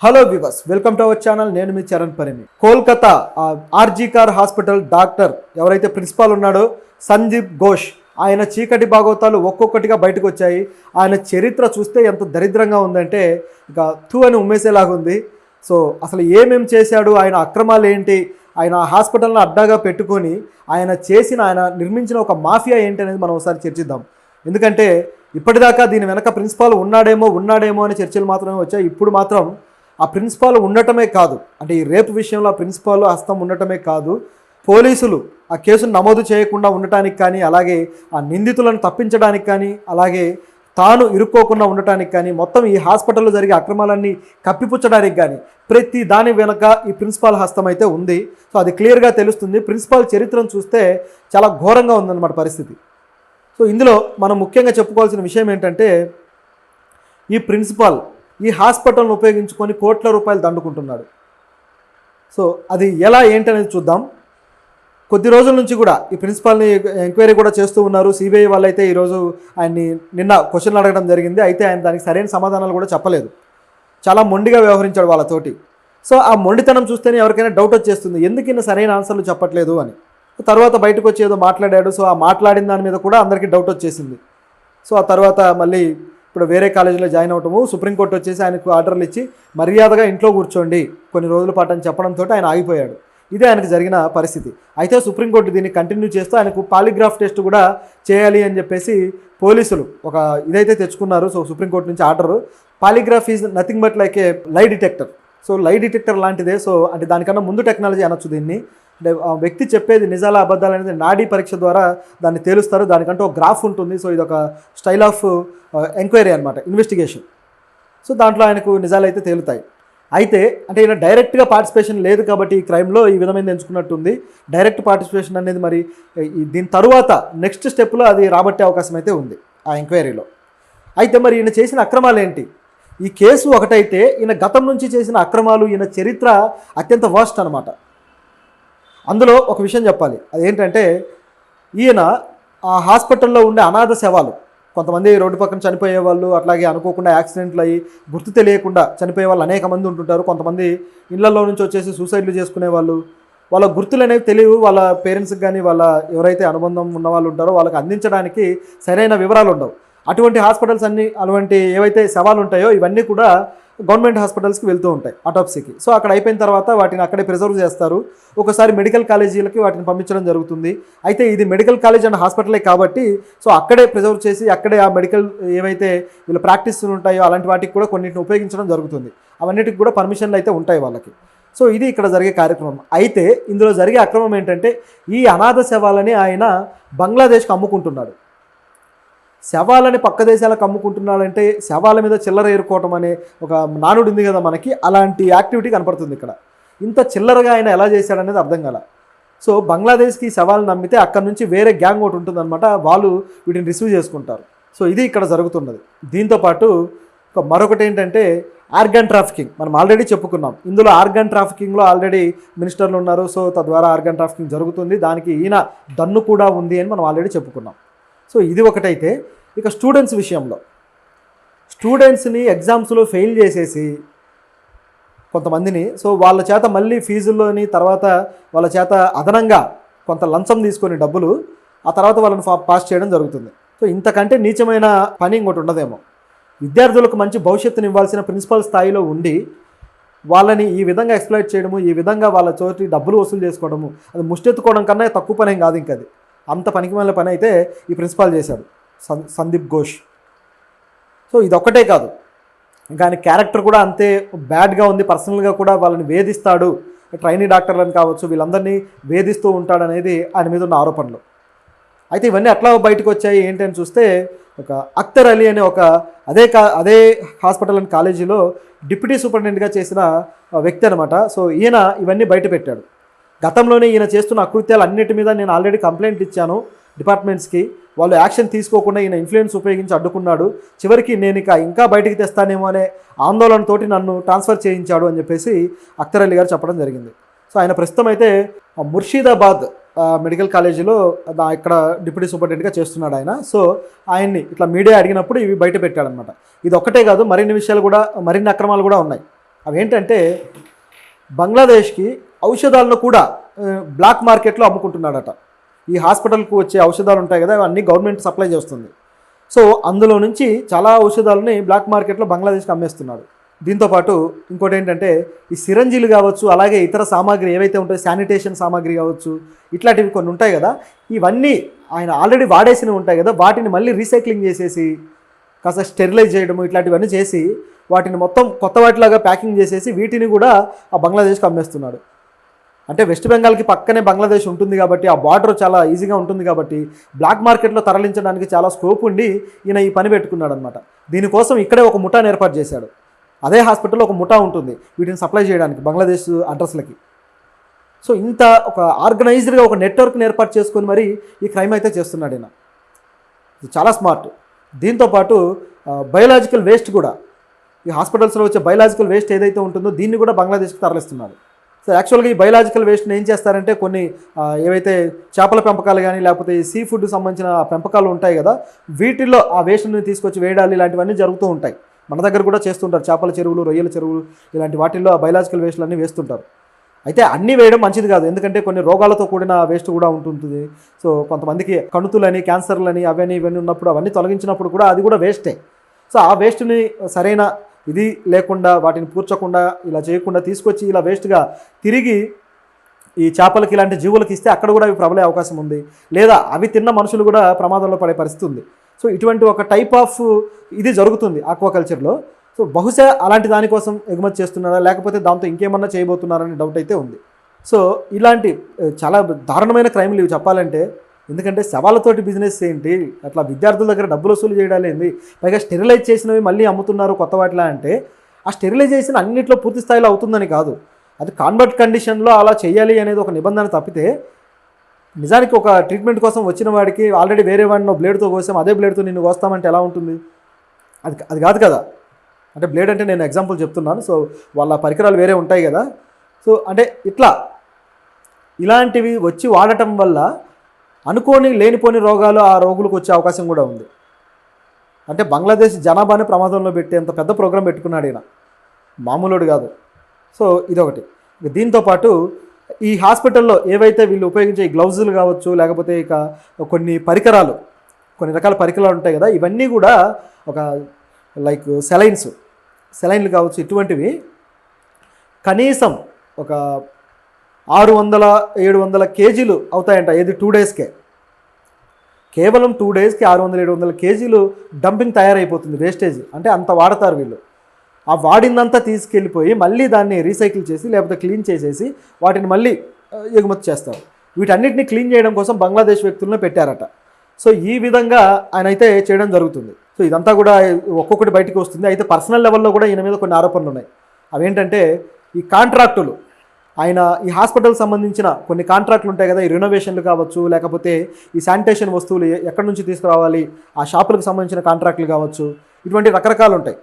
Hello viewers, welcome to our channel. నేను మీ Charan Parimi. Kolkata RG Kar hospital doctor ఎవరైతే ప్రిన్సిపాల్ ఉన్నాడో సందీప్ ఘోష్, ఆయన చీకటి భాగవతాలు ఒక్కొక్కటిగా బయటకు వచ్చాయి. ఆయన చరిత్ర చూస్తే ఎంత దరిద్రంగా ఉందంటే ఇక తూ అని ఉమ్మేసేలాగా ఉంది. సో అసలు ఏమేం చేశాడు, ఆయన అక్రమాలు ఏంటి, ఆయన హాస్పిటల్ని అడ్డాగా పెట్టుకొని ఆయన నిర్మించిన ఒక మాఫియా ఏంటి అనేది మనం ఒకసారి చర్చిద్దాం. ఎందుకంటే ఇప్పటిదాకా దీని వెనక ప్రిన్సిపాల్ ఉన్నాడేమో అనే చర్చలు మాత్రమే వచ్చాయి. ఇప్పుడు మాత్రం ఆ ప్రిన్సిపాల్ ఉండటమే కాదు, అంటే ఈ రేపు విషయంలో ఆ ప్రిన్సిపాల్ హస్తం ఉండటమే కాదు, పోలీసులు ఆ కేసును నమోదు చేయకుండా ఉండటానికి కానీ, అలాగే ఆ నిందితులను తప్పించడానికి కానీ, అలాగే తాను ఇరుక్కోకుండా ఉండటానికి కానీ, మొత్తం ఈ హాస్పిటల్లో జరిగే అక్రమాలన్నీ కప్పిపుచ్చడానికి కానీ ప్రతి దాని వెనక ఈ ప్రిన్సిపాల్ హస్తం అయితే ఉంది. సో అది క్లియర్గా తెలుస్తుంది. ప్రిన్సిపాల్ చరిత్రను చూస్తే చాలా ఘోరంగా ఉందన్నమాట పరిస్థితి. సో ఇందులో మనం ముఖ్యంగా చెప్పుకోవాల్సిన విషయం ఏంటంటే, ఈ ప్రిన్సిపాల్ ఈ హాస్పిటల్ను ఉపయోగించుకొని కోట్ల రూపాయలు దండుకుంటున్నాడు. సో అది ఎలా ఏంటనేది చూద్దాం. కొద్ది రోజుల నుంచి కూడా ఈ ప్రిన్సిపాల్ని ఎంక్వైరీ కూడా చేస్తూ ఉన్నారు. సిబిఐ వాళ్ళైతే ఈరోజు ఆయన్ని నిన్న క్వశ్చన్లు అడగడం జరిగింది. అయితే ఆయన దానికి సరైన సమాధానాలు కూడా చెప్పలేదు. చాలా మొండిగా వ్యవహరించాడు వాళ్ళతోటి. సో ఆ మొండితనం చూస్తేనే ఎవరికైనా డౌట్ వచ్చేస్తుంది, ఎందుకు ఇన్న సరైన ఆన్సర్లు చెప్పట్లేదు అని. తర్వాత బయటకు వచ్చి ఏదో మాట్లాడాడు. సో ఆ మాట్లాడిన దాని మీద కూడా అందరికీ డౌట్ వచ్చేసింది. సో ఆ తర్వాత మళ్ళీ ఇప్పుడు వేరే కాలేజీలో జాయిన్ అవటము, సుప్రీంకోర్టు వచ్చేసి ఆయనకు ఆర్డర్లు ఇచ్చి మర్యాదగా ఇంట్లో కూర్చోండి కొన్ని రోజుల పాటు అని చెప్పడంతో ఆయన ఆగిపోయాడు. ఇదే ఆయనకు జరిగిన పరిస్థితి. అయితే సుప్రీంకోర్టు దీన్ని కంటిన్యూ చేస్తూ ఆయనకు పాలిగ్రాఫ్ టెస్ట్ కూడా చేయాలి అని చెప్పేసి పోలీసులు ఒక ఇదైతే తెచ్చుకున్నారు. సో సుప్రీంకోర్టు నుంచి order. Polygraph is nothing but like A lie detector. So lie detector లాంటిదే. సో అంటే దానికన్నా ముందు టెక్నాలజీ అనొచ్చు దీన్ని. అంటే ఆ వ్యక్తి చెప్పేది నిజాల అబద్ధాలు అనేది నాడీ పరీక్ష ద్వారా దాన్ని తేలుస్తారు. దానికంటే ఒక గ్రాఫ్ ఉంటుంది. సో ఇది ఒక స్టైల్ ఆఫ్ ఎంక్వైరీ అనమాట, ఇన్వెస్టిగేషన్. సో దాంట్లో ఆయనకు నిజాలు అయితే తేలుతాయి. అయితే అంటే ఈయన డైరెక్ట్గా పార్టిసిపేషన్ లేదు కాబట్టి ఈ క్రైమ్లో ఈ విధమైన ఎంచుకున్నట్టుంది. డైరెక్ట్ పార్టిసిపేషన్ అనేది మరి దీని తరువాత నెక్స్ట్ స్టెప్లో అది రాబట్టే అవకాశం అయితే ఉంది ఆ ఎంక్వైరీలో. అయితే మరి ఈయన చేసిన అక్రమాలు ఏంటి? ఈ కేసు ఒకటైతే ఈయన గతం నుంచి చేసిన అక్రమాలు, ఈయన చరిత్ర అత్యంత వర్స్ట్ అనమాట. అందులో ఒక విషయం చెప్పాలి. అదేంటంటే ఈయన ఆ హాస్పిటల్లో ఉండే అనాథ శవాలు, కొంతమంది రోడ్డు పక్కన చనిపోయే వాళ్ళు, అట్లాగే అనుకోకుండా యాక్సిడెంట్లు అయ్యి గుర్తు తెలియకుండా చనిపోయే వాళ్ళు అనేక మంది ఉంటుంటారు. కొంతమంది ఇళ్లలో నుంచి వచ్చేసి సూసైడ్లు చేసుకునే వాళ్ళు, వాళ్ళ గుర్తులు అనేవి తెలియవు. వాళ్ళ పేరెంట్స్కి కానీ వాళ్ళ ఎవరైతే అనుబంధం ఉన్న వాళ్ళు ఉంటారో వాళ్ళకి అందించడానికి సరైన వివరాలు ఉండవు. అటువంటి హాస్పిటల్స్ అన్నీ, అటువంటి ఏవైతే శవాలు ఉంటాయో ఇవన్నీ కూడా గవర్నమెంట్ హాస్పిటల్స్కి వెళ్తూ ఉంటాయి ఆటోప్సీకి. సో అక్కడ అయిపోయిన తర్వాత వాటిని అక్కడే ప్రిజర్వ్ చేస్తారు. ఒకసారి మెడికల్ కాలేజీలకి వాటిని పంపించడం జరుగుతుంది. అయితే ఇది మెడికల్ కాలేజ్ అండ్ హాస్పిటలే కాబట్టి సో అక్కడే ప్రిజర్వ్ చేసి అక్కడే ఆ మెడికల్ ఏవైతే వీళ్ళ ప్రాక్టీస్లు ఉంటాయో అలాంటి వాటికి కూడా కొన్నిటిని ఉపయోగించడం జరుగుతుంది. అవన్నిటికి కూడా పర్మిషన్లు అయితే ఉంటాయి వాళ్ళకి. సో ఇది ఇక్కడ జరిగే కార్యక్రమం. అయితే ఇందులో జరిగే అక్రమం ఏంటంటే ఈ అనాథ శవాలని ఆయన బంగ్లాదేశ్కి అమ్ముకుంటున్నాడు. శవాలని పక్క దేశాలకు అమ్ముకుంటున్నాడంటే శవాల మీద చిల్లర ఏరుకోవటం అనే ఒక నానుడు ఉంది కదా మనకి, అలాంటి యాక్టివిటీ కనపడుతుంది ఇక్కడ. ఇంత చిల్లరగా ఆయన ఎలా చేశాడనేది అర్థం కాల. సో బంగ్లాదేశ్కి శవాలను నమ్మితే అక్కడ నుంచి వేరే గ్యాంగ్ ఒకటి ఉంటుందన్నమాట, వాళ్ళు వీటిని రిసీవ్ చేసుకుంటారు. సో ఇది ఇక్కడ జరుగుతున్నది. దీంతోపాటు మరొకటి ఏంటంటే ఆర్గాన్ ట్రాఫికింగ్. మనం ఆల్రెడీ చెప్పుకున్నాం. ఇందులో ఆర్గాన్ ట్రాఫికింగ్లో ఆల్రెడీ మినిస్టర్లు ఉన్నారు. సో తద్వారా ఆర్గాన్ ట్రాఫికింగ్ జరుగుతుంది. దానికి ఈయన దన్ను కూడా ఉంది అని మనం ఆల్రెడీ చెప్పుకున్నాం. సో ఇది ఒకటైతే, ఇక స్టూడెంట్స్ విషయంలో స్టూడెంట్స్ని ఎగ్జామ్స్లో ఫెయిల్ చేసేసి కొంతమందిని, సో వాళ్ళ చేత మళ్ళీ ఫీజుల్లోని తర్వాత వాళ్ళ చేత అదనంగా కొంత లంచం తీసుకొని డబ్బులు ఆ తర్వాత వాళ్ళని పాస్ చేయడం జరుగుతుంది. సో ఇంతకంటే నీచమైన పని ఇంకోటి ఉండదేమో. విద్యార్థులకు మంచి భవిష్యత్తుని ఇవ్వాల్సిన ప్రిన్సిపల్ స్థాయిలో ఉండి వాళ్ళని ఈ విధంగా ఎక్స్ప్లాయిట్ చేయడము, ఈ విధంగా వాళ్ళ చోటి డబ్బులు వసూలు చేసుకోవడము, అది ముష్టెత్తుకోవడం కన్నా తక్కువ పని ఏం కాదు. ఇంకా అది అంత పనికిమాలిన పని అయితే ఈ ప్రిన్సిపాల్ చేశాడు, సందీప్ ఘోష్. సో ఇదొక్కటే కాదు, ఇంకా ఆయన క్యారెక్టర్ కూడా అంతే బ్యాడ్గా ఉంది. పర్సనల్గా కూడా వాళ్ళని వేధిస్తాడు, ట్రైనీ డాక్టర్లను కావచ్చు వీళ్ళందరినీ వేధిస్తూ ఉంటాడు అనేది ఆయన మీద ఉన్న ఆరోపణలు. అయితే ఇవన్నీ ఎట్లా బయటకు వచ్చాయి ఏంటి అని చూస్తే, ఒక అఖ్తర్ అలీ అనే ఒక అదే హాస్పిటల్ అండ్ కాలేజీలో డిప్యూటీ సూపరింటెండెంట్గా చేసిన వ్యక్తి అనమాట. సో ఈయన ఇవన్నీ బయట పెట్టాడు. గతంలోనే ఈయన చేస్తున్న అకృత్యాలు అన్నిటి మీద నేను ఆల్రెడీ కంప్లైంట్ ఇచ్చాను డిపార్ట్మెంట్స్కి, వాళ్ళు యాక్షన్ తీసుకోకుండా ఈయన ఇన్ఫ్లుయెన్స్ ఉపయోగించి అడ్డుకున్నాడు. చివరికి నేను ఇంకా బయటికి తెస్తానేమో అనే ఆందోళనతోటి నన్ను ట్రాన్స్ఫర్ చేయించాడు అని చెప్పేసి అఖ్తర్ అలీ గారు చెప్పడం జరిగింది. సో ఆయన ప్రస్తుతం అయితే ముర్షిదాబాద్ మెడికల్ కాలేజీలో ఇక్కడ డిప్యూటీ సూపరింటెండెంట్గా చేస్తున్నాడు ఆయన. సో ఆయన్ని ఇట్లా మీడియా అడిగినప్పుడు ఇవి బయట పెట్టాడనమాట. ఇది ఒక్కటే కాదు, మరిన్ని విషయాలు కూడా, మరిన్ని అక్రమాలు కూడా ఉన్నాయి. అవేంటంటే బంగ్లాదేశ్కి ఔషధాలను కూడా బ్లాక్ మార్కెట్లో అమ్ముకుంటున్నాడట. ఈ హాస్పిటల్కు వచ్చే ఔషధాలు ఉంటాయి కదా, అవన్నీ గవర్నమెంట్ సప్లై చేస్తుంది. సో అందులో నుంచి చాలా ఔషధాలని బ్లాక్ మార్కెట్లో బంగ్లాదేశ్కి అమ్మేస్తున్నాడు. దీంతోపాటు ఇంకోటి ఏంటంటే ఈ సిరంజీలు కావచ్చు, అలాగే ఇతర సామాగ్రి ఏవైతే ఉంటాయో శానిటేషన్ సామాగ్రి కావచ్చు, ఇట్లాంటివి కొన్ని ఉంటాయి కదా, ఇవన్నీ ఆయన ఆల్రెడీ వాడేసినవి ఉంటాయి కదా, వాటిని మళ్ళీ రీసైక్లింగ్ చేసేసి కాస్త స్టెరిలైజ్ చేయడము ఇట్లాంటివన్నీ చేసి వాటిని మొత్తం కొత్త వాటిలాగా ప్యాకింగ్ చేసేసి వీటిని కూడా ఆ బంగ్లాదేశ్కి అమ్మేస్తున్నాడు. అంటే వెస్ట్ బెంగాల్కి పక్కనే బంగ్లాదేశ్ ఉంటుంది కాబట్టి ఆ బార్డర్ చాలా ఈజీగా ఉంటుంది కాబట్టి బ్లాక్ మార్కెట్లో తరలించడానికి చాలా స్కోప్ ఉండి ఈయన ఈ పని పెట్టుకున్నాడు అనమాట. దీనికోసం ఇక్కడే ఒక ముఠాను ఏర్పాటు చేశాడు. అదే హాస్పిటల్లో ఒక ముఠా ఉంటుంది వీటిని సప్లై చేయడానికి బంగ్లాదేశ్ అడ్రస్లకి. సో ఇంత ఒక ఆర్గనైజ్డ్గా ఒక నెట్వర్క్ని ఏర్పాటు చేసుకొని మరి ఈ క్రైమ్ అయితే చేస్తున్నాడు ఈయన. ఇది చాలా స్మార్ట్. దీంతోపాటు బయోలాజికల్ వేస్ట్ కూడా, ఈ హాస్పిటల్స్లో వచ్చే బయోలాజికల్ వేస్ట్ ఏదైతే ఉంటుందో దీన్ని కూడా బంగ్లాదేశ్కి తరలిస్తున్నాడు. సో యాక్చువల్గా ఈ బయోలాజికల్ వేస్ట్ని ఏం చేస్తారంటే కొన్ని ఏవైతే చేపల పెంపకాలు కానీ లేకపోతే ఈ సీ ఫుడ్ సంబంధించిన పెంపకాలు ఉంటాయి కదా, వీటిల్లో ఆ వేస్ట్ని తీసుకొచ్చి వేయడాలు ఇలాంటివన్నీ జరుగుతూ ఉంటాయి. మన దగ్గర కూడా చేస్తుంటారు. చేపల చెరువులు, రొయ్యల చెరువులు ఇలాంటి వాటిల్లో ఆ బయోలాజికల్ వేస్ట్లు అన్నీ వేస్తుంటారు. అయితే అన్నీ వేయడం మంచిది కాదు, ఎందుకంటే కొన్ని రోగాలతో కూడిన వేస్ట్ కూడా ఉంటుంది. సో కొంతమందికి కణుతులని, క్యాన్సర్లని అవన్నీ ఇవన్నీ ఉన్నప్పుడు అవన్నీ తొలగించినప్పుడు కూడా అది కూడా వేస్టే. సో ఆ వేస్ట్ని సరైన ఇది లేకుండా వాటిని పూడ్చకుండా ఇలా చేయకుండా తీసుకొచ్చి ఇలా వేస్ట్గా తిరిగి ఈ చేపలకి ఇలాంటి జీవులకి ఇస్తే అక్కడ కూడా అవి ప్రబలే అవకాశం ఉంది, లేదా అవి తిన్న మనుషులు కూడా ప్రమాదంలో పడే పరిస్థితి ఉంది. సో ఇటువంటి ఒక టైప్ ఆఫ్ ఇది జరుగుతుంది ఆక్వాకల్చర్లో. సో బహుశా అలాంటి దానికోసం ఎగుమతి చేస్తున్నారా లేకపోతే దాంతో ఇంకేమన్నా చేయబోతున్నారని డౌట్ అయితే ఉంది. సో ఇలాంటి చాలా దారుణమైన క్రైమ్లు ఇవి చెప్పాలంటే. ఎందుకంటే శవాలతోటి బిజినెస్ ఏంటి, అట్లా విద్యార్థుల దగ్గర డబ్బులు వసూలు చేయడాలు ఏంది, పైగా స్టెరిలైజ్ చేసినవి మళ్ళీ అమ్ముతున్నారు కొత్త వాటిలా. అంటే ఆ స్టెరిలైజేషన్ అన్నింటిలో పూర్తి స్థాయిలో అవుతుందని కాదు, అది కాన్వర్ట్ కండిషన్లో అలా చేయాలి అనేది ఒక నిబంధన తప్పితే నిజానికి ఒక ట్రీట్మెంట్ కోసం వచ్చిన వాడికి ఆల్రెడీ వేరే వాడిని బ్లేడ్తో కోసాం, అదే బ్లేడ్తో నిన్ను కోస్తామంటే ఎలా ఉంటుంది? అది కాదు కదా. అంటే బ్లేడ్ అంటే నేను ఎగ్జాంపుల్ చెప్తున్నాను. సో వాళ్ళ పరికరాలు వేరే ఉంటాయి కదా. సో అంటే ఇలాంటివి వచ్చి వాడటం వల్ల అనుకోని లేనిపోని రోగాలు ఆ రోగులకు వచ్చే అవకాశం కూడా ఉంది. అంటే బంగ్లాదేశ్ జనాభాని ప్రమాదంలో పెట్టేంత పెద్ద ప్రోగ్రాం పెట్టుకున్నాడు ఈయన, మామూలుడు కాదు. సో ఇదొకటి. దీంతోపాటు ఈ హాస్పిటల్లో ఏవైతే వీళ్ళు ఉపయోగించే గ్లౌజులు కావచ్చు, లేకపోతే ఇక కొన్ని పరికరాలు, కొన్ని రకాల పరికరాలు ఉంటాయి కదా, ఇవన్నీ కూడా ఒక లైక్ సెలైన్లు కావచ్చు, ఇటువంటివి కనీసం ఒక 600-700 కేజీలు అవుతాయంట. ఏది 2 డేస్కే, కేవలం 2 డేస్కి 600-700 కేజీలు డంపింగ్ తయారైపోతుంది, వేస్టేజ్. అంటే అంత వాడతారు వీళ్ళు. ఆ వాడిందంతా తీసుకెళ్ళిపోయి మళ్ళీ దాన్ని రీసైకిల్ చేసి లేకపోతే క్లీన్ చేసేసి వాటిని మళ్ళీ ఎగుమతి చేస్తారు. వీటన్నిటిని క్లీన్ చేయడం కోసం బంగ్లాదేశ్ వ్యక్తులను పెట్టారట. సో ఈ విధంగా ఆయన అయితే చేయడం జరుగుతుంది. సో ఇదంతా కూడా ఒక్కొక్కటి బయటకు వస్తుంది. అయితే పర్సనల్ లెవెల్లో కూడా ఈయన మీద కొన్ని ఆరోపణలు ఉన్నాయి. అవేంటంటే ఈ కాంట్రాక్టులు, ఆయన ఈ హాస్పిటల్ సంబంధించిన కొన్ని కాంట్రాక్టులు ఉంటాయి కదా, ఈ రినోవేషన్లు కావచ్చు, లేకపోతే ఈ శానిటేషన్ వస్తువులు ఎక్కడి నుంచి తీసుకురావాలి, ఆ షాపులకు సంబంధించిన కాంట్రాక్టులు కావచ్చు, ఇటువంటి రకరకాలు ఉంటాయి.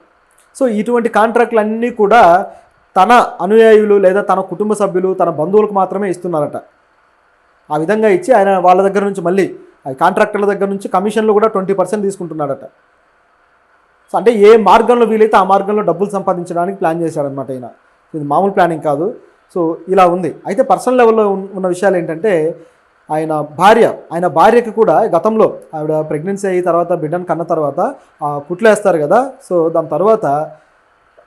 సో ఇటువంటి కాంట్రాక్టులు అన్నీ కూడా తన అనుయాయులు లేదా తన కుటుంబ సభ్యులు, తన బంధువులకు మాత్రమే ఇస్తున్నారట. ఆ విధంగా ఇచ్చి ఆయన వాళ్ళ దగ్గర నుంచి మళ్ళీ కాంట్రాక్టర్ల దగ్గర నుంచి కమిషన్లు కూడా 20% తీసుకుంటున్నాడట. సో అంటే ఏ మార్గంలో వీలైతే ఆ మార్గంలో డబ్బులు సంపాదించడానికి ప్లాన్ చేశాడనమాట ఈయన. ఇది మామూలు ప్లానింగ్ కాదు. సో ఇలా ఉంది. అయితే పర్సనల్ లెవెల్లో ఉన్న విషయాలు ఏంటంటే ఆయన భార్యకి కూడా గతంలో ఆవిడ ప్రెగ్నెన్సీ అయిన తర్వాత బిడ్డను కన్న తర్వాత కుట్లు వేస్తారు కదా. సో దాని తర్వాత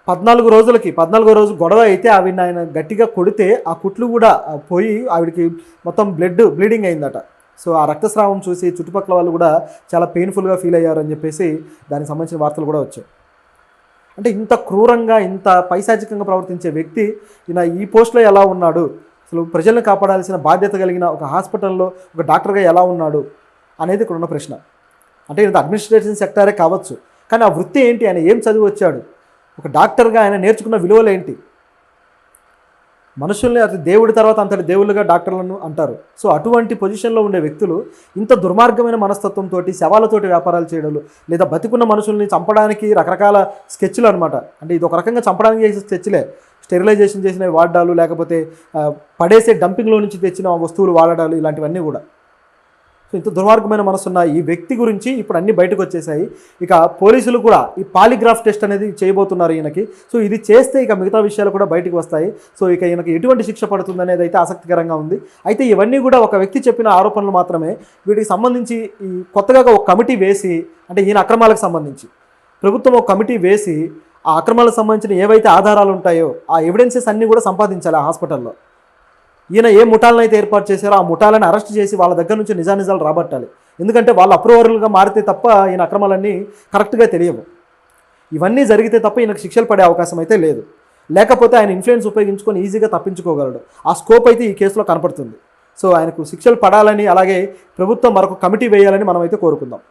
14 రోజులకి 14వ రోజు గొడవ అయితే ఆయన గట్టిగా కొడితే ఆ కుట్లు కూడా పోయి ఆవిడకి మొత్తం బ్లీడింగ్ అయిందట. సో ఆ రక్తస్రావం చూసి చుట్టుపక్కల వాళ్ళు కూడా చాలా పెయిన్ఫుల్గా ఫీల్ అయ్యారని చెప్పేసి దానికి సంబంధించిన వార్తలు కూడా వచ్చాయి. అంటే ఇంత క్రూరంగా, ఇంత పైశాచికంగా ప్రవర్తించే వ్యక్తి ఈయన ఈ పోస్ట్లో ఎలా ఉన్నాడు, అసలు ప్రజలను కాపాడాల్సిన బాధ్యత కలిగిన ఒక హాస్పిటల్లో ఒక డాక్టర్గా ఎలా ఉన్నాడు అనేది ఇక్కడ ఉన్న ప్రశ్న. అంటే ఈయన అడ్మినిస్ట్రేషన్ సెక్టారే కావచ్చు, కానీ ఆ వృత్తి ఏంటి, ఆయన ఏం చదివి వచ్చాడు, ఒక డాక్టర్గా ఆయన నేర్చుకున్న విలువలు ఏంటి? మనుషుల్ని అది దేవుడి తర్వాత అంతటి దేవుళ్ళుగా డాక్టర్లను అంటారు. సో అటువంటి పొజిషన్లో ఉండే వ్యక్తులు ఇంత దుర్మార్గమైన మనస్తత్వంతో శవాలతోటి వ్యాపారాలు చేయడాలు, లేదా బతికున్న మనుషుల్ని చంపడానికి రకరకాల స్కెచ్లు అనమాట. అంటే ఇది ఒక రకంగా చంపడానికి చేసే స్కెచ్లే. స్టెరిలైజేషన్ చేసినవి వాడాలు, లేకపోతే పడేసే డంపింగ్లో నుంచి తెచ్చిన వస్తువులు వాడడాలు, ఇలాంటివన్నీ కూడా. సో ఇంత దుర్మార్గమైన మనసున్న ఈ వ్యక్తి గురించి ఇప్పుడు అన్ని బయటకు వచ్చేసాయి. ఇక పోలీసులు కూడా ఈ పాలిగ్రాఫ్ టెస్ట్ అనేది చేయబోతున్నారు ఈయనకి. సో ఇది చేస్తే ఇక మిగతా విషయాలు కూడా బయటకు వస్తాయి. సో ఇక ఈయనకి ఎటువంటి శిక్ష పడుతుంది అనేది అయితే ఆసక్తికరంగా ఉంది. అయితే ఇవన్నీ కూడా ఒక వ్యక్తి చెప్పిన ఆరోపణలు మాత్రమే. వీటికి సంబంధించి ఈ కొత్తగా ఒక కమిటీ వేసి, అంటే ఈయన అక్రమాలకు సంబంధించి ప్రభుత్వం ఒక కమిటీ వేసి ఆ అక్రమాలకు సంబంధించిన ఏవైతే ఆధారాలు ఉంటాయో ఆ ఎవిడెన్సెస్ అన్నీ కూడా సంపాదించాలి ఆ హాస్పిటల్లో. ఈయన ఏ ముఠాలను అయితే ఏర్పాటు చేశారో ఆ ముఠాలను అరెస్ట్ చేసి వాళ్ళ దగ్గర నుంచి నిజాలు రాబట్టాలి. ఎందుకంటే వాళ్ళు అప్రూవర్లుగా మారితే తప్ప ఈయన అక్రమాలన్నీ కరెక్ట్గా తెలియవు. ఇవన్నీ జరిగితే తప్ప ఈయనకు శిక్షలు పడే అవకాశం అయితే లేదు. లేకపోతే ఆయన ఇన్ఫ్లుయెన్స్ ఉపయోగించుకొని ఈజీగా తప్పించుకోగలడు. ఆ స్కోప్ అయితే ఈ కేసులో కనపడుతుంది. సో ఆయనకు శిక్షలు పడాలని, అలాగే ప్రభుత్వం మరొక కమిటీ వేయాలని మనం అయితే కోరుకుందాం.